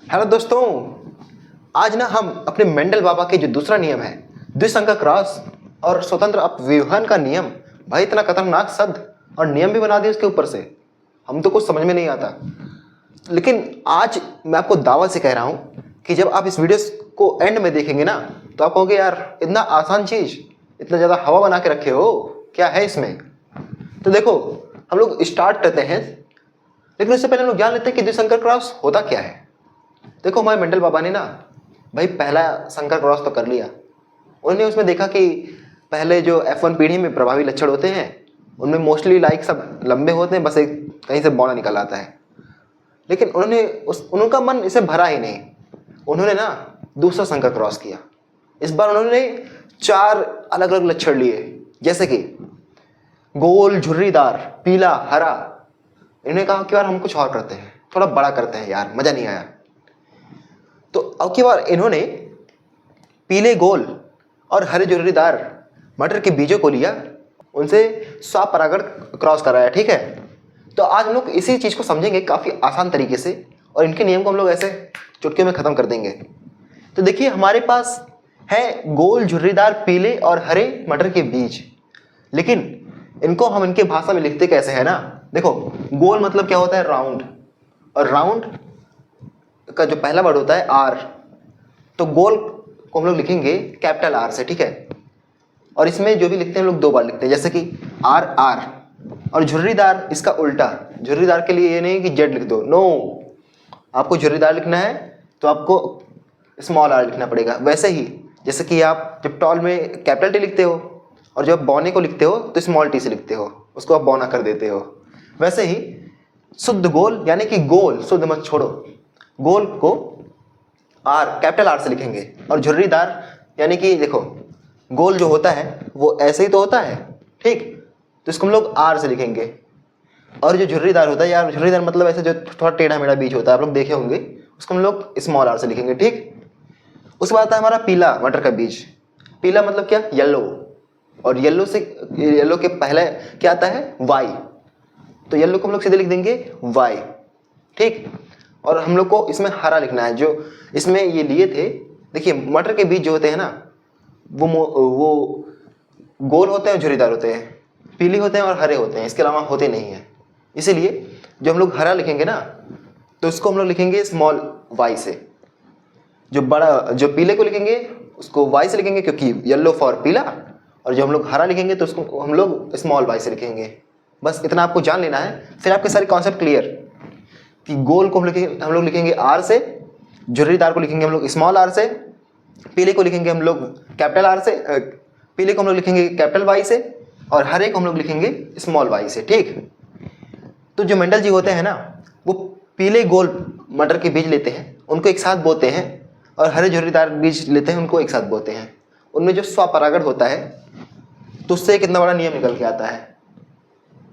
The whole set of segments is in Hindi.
हेलो दोस्तों, आज ना हम अपने मेंडल बाबा के जो दूसरा नियम है द्विसंख्यक क्रॉस और स्वतंत्र अपव्यूहन का नियम, भाई इतना खतरनाक शब्द और नियम भी बना दिया उसके ऊपर से। हम तो कुछ समझ में नहीं आता। लेकिन आज मैं आपको दावा से कह रहा हूँ कि जब आप इस वीडियो को एंड में देखेंगे ना तो आप कहोगे यार इतना आसान चीज़, इतना ज़्यादा हवा बना के रखे हो, क्या है इसमें। तो देखो, हम लोग स्टार्ट करते हैं, लेकिन उससे पहले हम लोग जान लेते हैं कि द्विसंख्यक क्रॉस होता क्या है। देखो, हमारे मेंडल बाबा ने ना भाई पहला संकर क्रॉस तो कर लिया। उन्होंने उसमें देखा कि पहले जो F1 पीढ़ी में प्रभावी लक्षण होते हैं उनमें मोस्टली लाइक सब लंबे होते हैं, बस एक कहीं से बौना निकल आता है। लेकिन उनका मन इसे भरा ही नहीं। उन्होंने ना दूसरा संकर क्रॉस किया। इस बार उन्होंने 4 अलग अलग लक्षण लिए, जैसे कि गोल, झुर्रीदार, पीला, हरा। इन्होंने कहा कि यार हम कुछ और करते हैं, थोड़ा बड़ा करते हैं यार, मजा नहीं आया। तो अब की बार इन्होंने पीले गोल और हरे झुर्रीदार मटर के बीजों को लिया, उनसे स्वपरागण क्रॉस कराया। ठीक है, तो आज हम लोग इसी चीज़ को समझेंगे काफ़ी आसान तरीके से, और इनके नियम को हम लोग ऐसे चुटकी में ख़त्म कर देंगे। तो देखिए, हमारे पास है गोल, झुर्रीदार, पीले और हरे मटर के बीज। लेकिन इनको हम इनके भाषा में लिखते कैसे है ना। देखो, गोल मतलब क्या होता है, राउंड, और राउंड का जो पहला वर्ड होता है आर, तो गोल को हम लोग लिखेंगे कैपिटल आर से। ठीक है, और इसमें जो भी लिखते हैं हम लोग 2 बार लिखते हैं, जैसे कि आर आर। और झुर्रीदार इसका उल्टा, झुर्रीदार के लिए ये नहीं कि जेड लिख दो, नो, आपको झुर्रीदार लिखना है तो आपको स्मॉल आर लिखना पड़ेगा। वैसे ही जैसे कि आप जब टॉल में कैपिटल टी लिखते हो और जब बौने को लिखते हो तो स्मॉल टी से लिखते हो, उसको आप बौना कर देते हो। वैसे ही शुद्ध गोल यानी कि गोल, शुद्ध मत छोड़ो, गोल को आर, कैपिटल आर से लिखेंगे। और झुर्रीदार यानी कि देखो, गोल जो होता है वो ऐसे ही तो होता है, ठीक, तो इसको हम लोग आर से लिखेंगे। और जो झुर्रीदार होता है यार, झुर्रीदार मतलब ऐसे जो थोड़ा टेढ़ा मेढ़ा बीज होता है, आप लोग देखे होंगे, उसको हम लोग स्मॉल आर से लिखेंगे। ठीक, उसके बाद आता है हमारा पीला मटर का बीज। पीला मतलब क्या, येलो, और येलो से, येलो के पहले क्या आता है, वाई, तो येलो को हम लोग सीधे लिख देंगे वाई। ठीक, और हम लोग को इसमें हरा लिखना है। जो इसमें ये लिए थे, देखिए मटर के बीज जो होते हैं ना वो गोल होते हैं, झुर्रीदार होते हैं, पीले होते हैं और हरे होते हैं, इसके अलावा होते नहीं हैं। इसीलिए जब हम लोग हरा लिखेंगे ना तो इसको हम लोग लिखेंगे स्मॉल वाई से। जो पीले को लिखेंगे उसको वाई से लिखेंगे, क्योंकि येलो फॉर पीला, और जो हम लोग हरा लिखेंगे तो उसको हम लोग स्मॉल वाई से लिखेंगे। बस इतना आपको जान लेना है, फिर आपके सारे कॉन्सेप्ट क्लियर। कि गोल को हम लोग लिखेंगे आर से, झुर्रीदार को लिखेंगे हम लोग स्मॉल आर से, पीले को लिखेंगे हम लोग कैपिटल आर से, पीले को हम लोग लिखेंगे कैपिटल वाई से, और हरे को हम लोग लिखेंगे स्मॉल वाई से। ठीक, तो जो मेंडल जी होते हैं ना, वो पीले गोल मटर के बीज लेते हैं, उनको एक साथ बोते हैं, और हरे झुर्रीदार बीज लेते हैं, उनको एक साथ बोते हैं। उनमें जो स्वपरागण होता है तो उससे कितना बड़ा नियम निकल के आता है,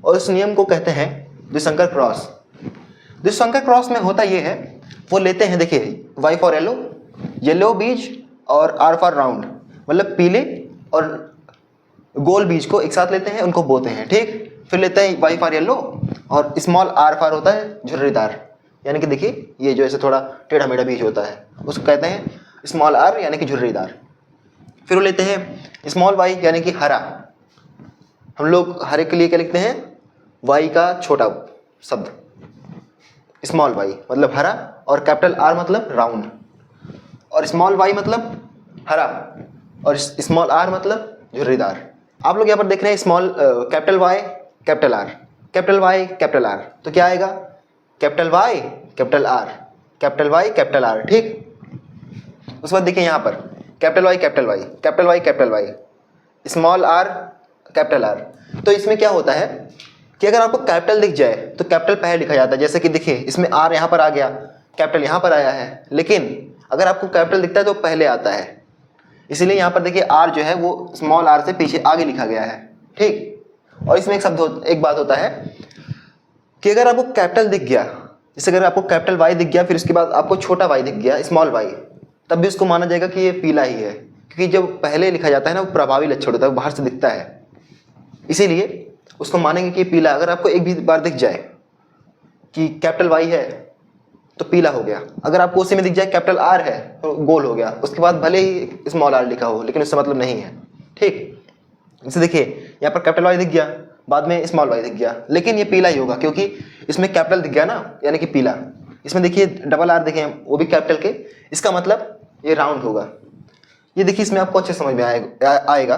और उस नियम को कहते हैं द्विसंकर क्रॉस। द्विसंकर क्रॉस में होता ये है, वो लेते हैं, देखिए वाई फॉर येलो, येलो बीज, और आर फॉर राउंड, मतलब पीले और गोल बीज को एक साथ लेते हैं, उनको बोते हैं। ठीक, फिर लेते हैं वाई फॉर येलो, और स्मॉल आर फॉर होता है झुर्रीदार, यानी कि देखिए ये जो ऐसे थोड़ा टेढ़ा मेढ़ा बीज होता है उसको कहते हैं स्मॉल आर यानी कि झुर्रीदार। फिर वो लेते हैं स्मॉल वाई यानी कि हरा। हम लोग हरे के लिए क्या लिखते हैं, वाई का छोटा शब्द, स्मॉल वाई मतलब हरा, और कैपिटल आर मतलब राउंड, और स्मॉल वाई मतलब हरा, और स्मॉल आर मतलब झुर्रीदार। आप लोग यहाँ पर देख रहे हैं small capital Y capital R, capital Y capital R, तो क्या आएगा, capital Y capital R, capital Y capital R. ठीक, उसके बाद देखिए यहाँ पर capital Y capital Y, capital Y capital Y, small R capital R. तो इसमें क्या होता है कि अगर आपको कैपिटल दिख जाए तो कैपिटल पहले लिखा जाता है, जैसे कि देखिए इसमें आर यहाँ पर आ गया, कैपिटल यहाँ पर आया है। लेकिन अगर आपको कैपिटल दिखता है तो पहले आता है, इसीलिए यहाँ पर देखिए आर जो है वो स्मॉल आर से पीछे आगे लिखा गया है। ठीक, और इसमें एक बात होता है कि अगर आपको कैपिटल दिख गया, जैसे अगर आपको कैपिटल वाई दिख गया, फिर उसके बाद आपको छोटा वाई दिख गया, स्मॉल वाई, तब भी उसको माना जाएगा कि ये पीला ही है, क्योंकि जब पहले लिखा जाता है ना वो प्रभावी लक्षण होता है, बाहर से दिखता है, इसीलिए उसको मानेंगे कि पीला। अगर आपको एक भी बार दिख जाए कि कैपिटल वाई है तो पीला हो गया। अगर आपको उसी में दिख जाए कैपिटल आर है तो गोल हो गया, उसके बाद भले ही स्मॉल आर लिखा हो लेकिन उससे मतलब नहीं है। ठीक, इसे देखिए यहाँ पर कैपिटल वाई दिख गया, बाद में स्मॉल वाई दिख गया, लेकिन ये पीला ही होगा क्योंकि इसमें कैपिटल दिख गया ना, यानी कि पीला। इसमें देखिए डबल आर देखें वो भी कैपिटल के, इसका मतलब ये राउंड होगा। ये देखिए इसमें आपको अच्छे समझ में आएगा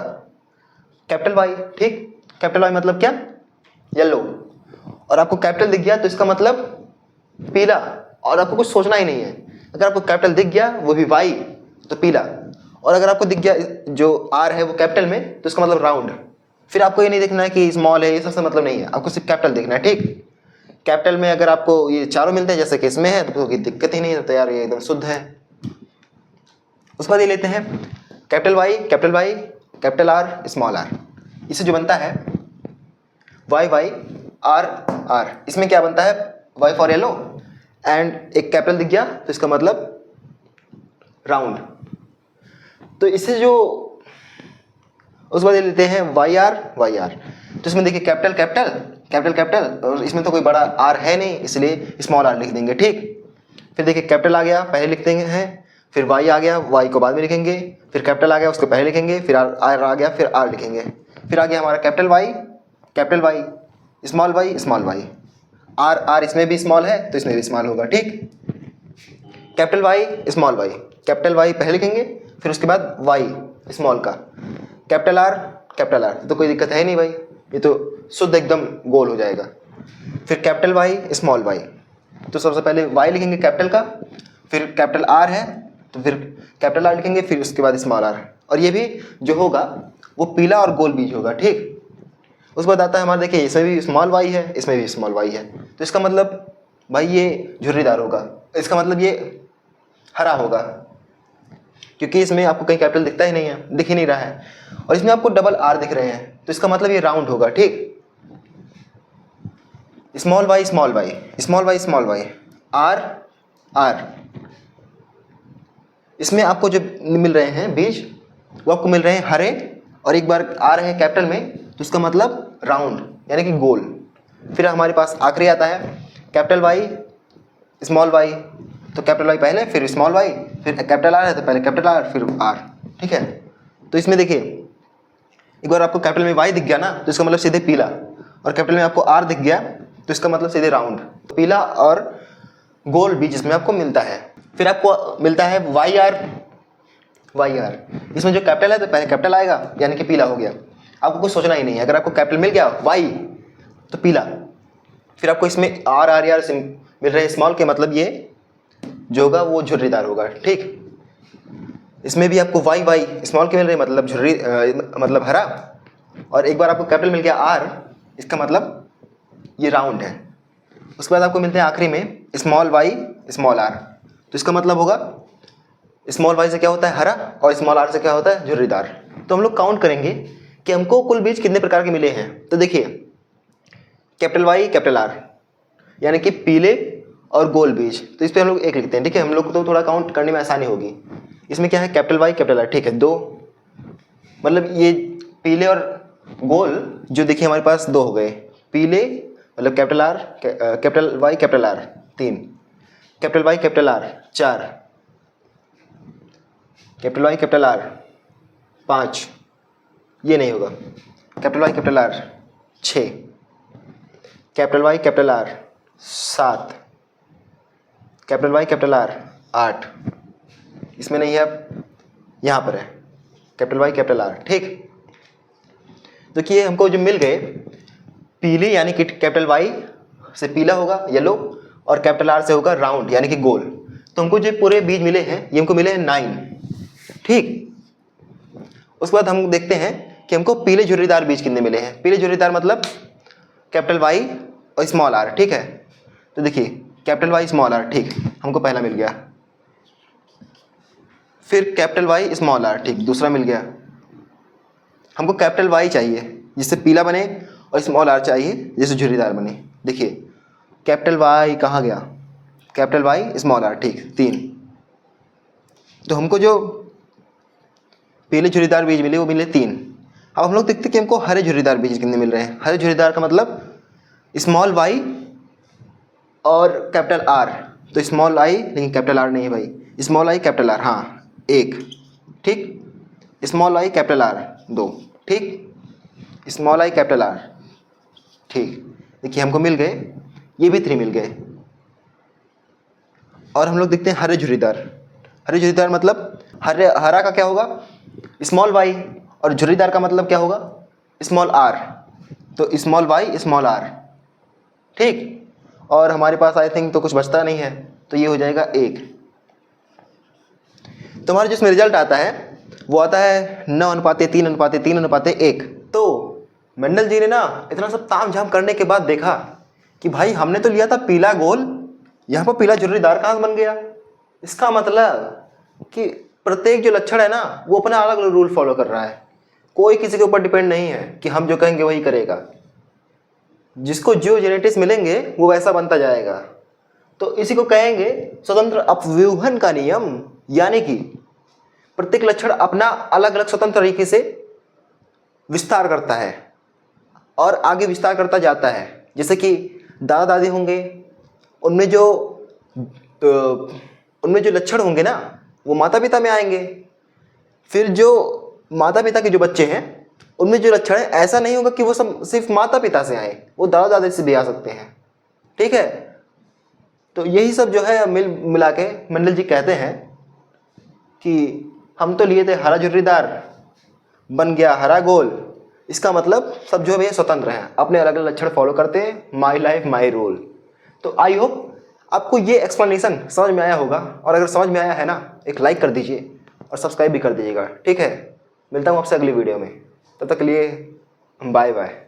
कैपिटल वाई। ठीक, कैपिटल वाई मतलब क्या, येलो, और आपको कैपिटल दिख गया तो इसका मतलब पीला, और आपको कुछ सोचना ही नहीं है। अगर आपको कैपिटल दिख गया वो भी वाई तो पीला, और अगर आपको दिख गया जो आर है वो कैपिटल में तो इसका मतलब राउंड। फिर आपको ये नहीं देखना है कि स्मॉल है, ये सबसे मतलब नहीं है, आपको सिर्फ कैपिटल देखना है। ठीक, कैपिटल में अगर आपको ये चारों मिलते हैं जैसे कि इसमें है तो कोई दिक्कत ही नहीं है, तो यार ये एकदम शुद्ध है। उसके बाद ये लेते हैं capital Y capital R small R, इससे जो बनता है वाई वाई आर आर, इसमें क्या बनता है वाई फॉर येलो, एंड एक कैपिटल दिख गया तो इसका मतलब राउंड। तो इससे जो उस बाद लेते हैं वाई आर, तो इसमें देखिए कैपिटल कैपिटल कैपिटल कैपिटल, और इसमें तो कोई बड़ा आर है नहीं इसलिए स्मॉल आर लिख देंगे। ठीक, फिर देखिए कैपिटल आ गया पहले लिखते हैं, फिर वाई आ गया वाई को बाद में लिखेंगे, फिर कैपिटल आ गया उसको पहले लिखेंगे, फिर आर आ गया फिर आर लिखेंगे, फिर आ गया हमारा capital Y small Y, R R इसमें भी स्मॉल है तो इसमें भी स्मॉल होगा। ठीक, capital Y small Y, capital Y पहले लिखेंगे फिर उसके बाद वाई स्मॉल का, कैपिटल आर तो कोई दिक्कत है नहीं भाई, ये तो शुद्ध एकदम गोल हो जाएगा। फिर कैपिटल वाई स्मॉल वाई, तो सबसे पहले वाई लिखेंगे कैपिटल का, फिर कैपिटल आर है तो फिर कैपिटल आर लिखेंगे, फिर उसके बाद स्मॉल आर, और ये भी जो होगा वो पीला और गोल बीज होगा। ठीक, उसके बाद आता है हमारा देखिए इसमें भी स्मॉल वाई है इसमें भी स्मॉल वाई है, तो इसका मतलब भाई ये झुर्रीदार होगा, इसका मतलब ये हरा होगा, क्योंकि इसमें आपको कहीं कैपिटल दिखता ही नहीं है, दिख ही नहीं रहा है, और इसमें आपको डबल आर दिख रहे हैं तो इसका मतलब ये राउंड होगा। ठीक, स्मॉल वाई आर आर, इसमें आपको जो मिल रहे हैं बीज वो आपको मिल रहे हैं हरे, और एक बार आ रहे हैं कैपिटल में तो इसका मतलब राउंड यानी कि गोल। फिर हमारे पास आखिरी आता है कैपिटल वाई स्मॉल वाई, तो कैपिटल वाई पहले फिर स्मॉल वाई, फिर कैपिटल आर है तो पहले कैपिटल आर फिर आर। ठीक है, तो इसमें देखिए एक बार आपको कैपिटल में वाई दिख गया ना तो इसका मतलब सीधे पीला, और कैपिटल में आपको आर दिख गया तो इसका मतलब सीधे राउंड, तो पीला और गोल बीज इसमें आपको मिलता है। फिर आपको मिलता है वाई आर, इसमें जो कैपिटल है तो पहले कैपिटल आएगा यानी कि पीला हो गया, आपको कुछ सोचना ही नहीं है। अगर आपको कैपिटल मिल गया वाई तो पीला, फिर आपको इसमें आर आर आर मिल रहे हैं स्मॉल के, मतलब ये जो होगा वो झुर्रीदार होगा। ठीक, इसमें भी आपको वाई वाई स्मॉल के मिल रहे हैं मतलब झुर्री मतलब हरा, और एक बार आपको कैपिटल मिल गया आर, इसका मतलब ये राउंड है। उसके बाद आपको मिलते हैं आखिरी में स्मॉल वाई स्मॉल आर, तो इसका मतलब होगा स्मॉल वाई से क्या होता है हरा और स्मॉल आर से क्या होता है झुर्रीदार। तो हम लोग काउंट करेंगे कि हमको कुल बीज कितने प्रकार के मिले हैं। तो देखिए कैपिटल वाई कैपिटल आर यानी कि पीले और गोल बीज, तो इस पर हम लोग एक लिखते हैं। ठीक है, हम लोग को तो थोड़ा काउंट करने में आसानी होगी। इसमें क्या है कैपिटल वाई कैपिटल आर, ठीक है, दो, मतलब ये पीले और गोल जो देखिए हमारे पास दो हो गए, पीले मतलब capital R capital Y capital R तीन, कैपिटल वाई कैपिटल आर चार, कैपिटल वाई कैपिटल आर पाँच, ये नहीं होगा, कैपिटल वाई कैपिटल आर छः, कैपिटल वाई कैपिटल आर सात, कैपिटल वाई कैपिटल आर आठ, इसमें नहीं है, अब यहाँ पर है कैपिटल वाई कैपिटल आर। ठीक, देखिए हमको जो मिल गए पीले यानी कि कैपिटल वाई से पीला होगा येलो, और कैपिटल आर से होगा राउंड यानी कि गोल। तो हमको जो पूरे बीज मिले हैं ये हमको मिले हैं 9। ठीक, उसके बाद हम देखते हैं कि हमको पीले झुर्रीदार बीज कितने मिले हैं। पीले झुर्रीदार मतलब कैपिटल वाई और स्मॉल आर। ठीक है, तो देखिए कैपिटल वाई स्मॉल आर, ठीक, हमको पहला मिल गया, फिर कैपिटल वाई स्मॉल आर, ठीक, दूसरा मिल गया। हमको कैपिटल वाई चाहिए जिससे पीला बने, और स्मॉल आर चाहिए जिससे झुर्रीदार बने। देखिए कैपिटल वाई कहाँ गया, कैपिटल वाई स्मॉल आर, ठीक, 3। तो हमको जो पीले झुर्रीदार बीज मिले वो मिले 3। अब हम लोग देखते कि हमको हरे झुर्रीदार बीज कितने मिल रहे हैं। हरे झुर्रीदार का मतलब स्मॉल वाई और कैपिटल आर, तो स्मॉल आई, लेकिन कैपिटल आर नहीं है भाई, स्मॉल आई कैपिटल आर, हाँ 1, ठीक, स्मॉल आई कैपिटल आर 2, ठीक, स्मॉल आई कैपिटल आर, ठीक। देखिए हमको मिल गए, ये भी 3 मिल गए। और हम लोग देखते हैं हरे झुर्रीदार। हरे झुर्रीदार मतलब हरा का क्या होगा, स्मॉल वाई, और झुर्रीदार का मतलब क्या होगा, स्मॉल आर। तो स्मॉल वाई स्मॉल आर, ठीक। और हमारे पास आई थिंक तो कुछ बचता नहीं है, तो ये हो जाएगा 1। तो हमारा जिसमें रिजल्ट आता है वो आता है 9:3:3:3:1। तो मेंडल जी ने ना इतना सब ताम झाम करने के बाद देखा कि भाई हमने तो लिया था पीला गोल, यहाँ पर पीला झुर्रीदार कहाँ बन गया। इसका मतलब कि प्रत्येक जो लक्षण है ना वो अपना अलग अलग रूल फॉलो कर रहा है, कोई किसी के ऊपर डिपेंड नहीं है कि हम जो कहेंगे वही करेगा। जिसको जो जेनेटिक्स मिलेंगे वो वैसा बनता जाएगा। तो इसी को कहेंगे स्वतंत्र अपव्यूहन का नियम, यानी कि प्रत्येक लक्षण अपना अलग अलग स्वतंत्र तरीके से विस्तार करता है और आगे विस्तार करता जाता है। जैसे कि दादा दादी होंगे, उनमें जो लक्षण होंगे ना वो माता पिता में आएंगे। फिर जो माता पिता के जो बच्चे हैं उनमें जो लक्षण है, ऐसा नहीं होगा कि वो सब सिर्फ माता पिता से आए, वो दादा दादी से भी आ सकते हैं, ठीक है। तो यही सब जो है मिला के मेंडल जी कहते हैं कि हम तो लिए थे हरा झुर्रीदार, बन गया हरा गोल। इसका मतलब सब जो है स्वतंत्र हैं, अपने अलग अलग लक्षण फॉलो करते हैं, माई लाइफ माई रूल। तो आई होप आपको ये एक्सप्लेनेशन समझ में आया होगा, और अगर समझ में आया है ना एक लाइक कर दीजिए और सब्सक्राइब भी कर दीजिएगा, ठीक है। मिलता हूँ आपसे अगली वीडियो में, तब तक के लिए बाय बाय।